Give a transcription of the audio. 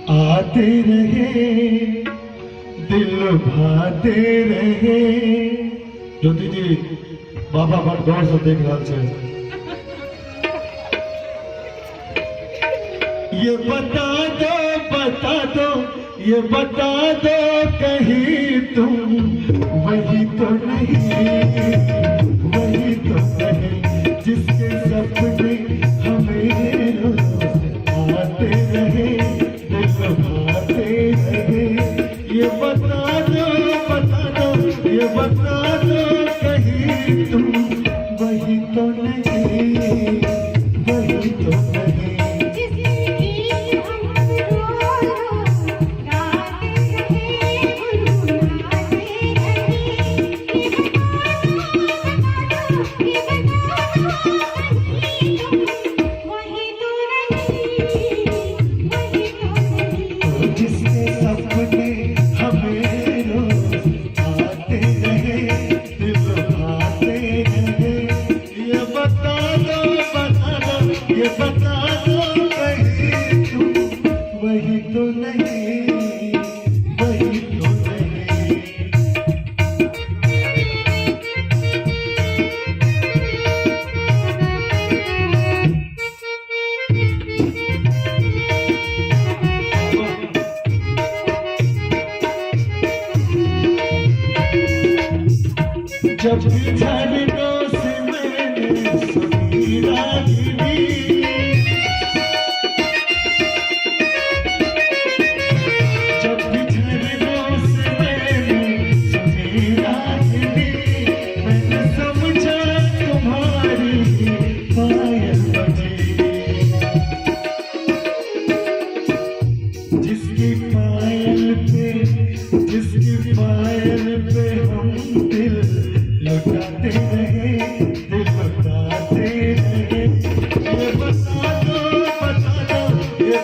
आते रहे दिल भाते रहे। ज्योति जी बाबा बड़ गौर से देख रहा है। ये बता दो ये बता दो कहीं तुम वही तो नहीं जिसके सपने हमें आते रहे दिल भाते रहे। ये बता दो ये बता दो कहीं तुम वही तो नहीं वही तो नहीं। जब झरनों से मैंने सुनी रागिनी, जब झरनों से मैंने सुनी रागिनी, मैंने समझा तुम्हारी पायल बजी। जिसकी पायल पे हम दिल लुटाते रहे दिल बताते रहे। ये बता दो ये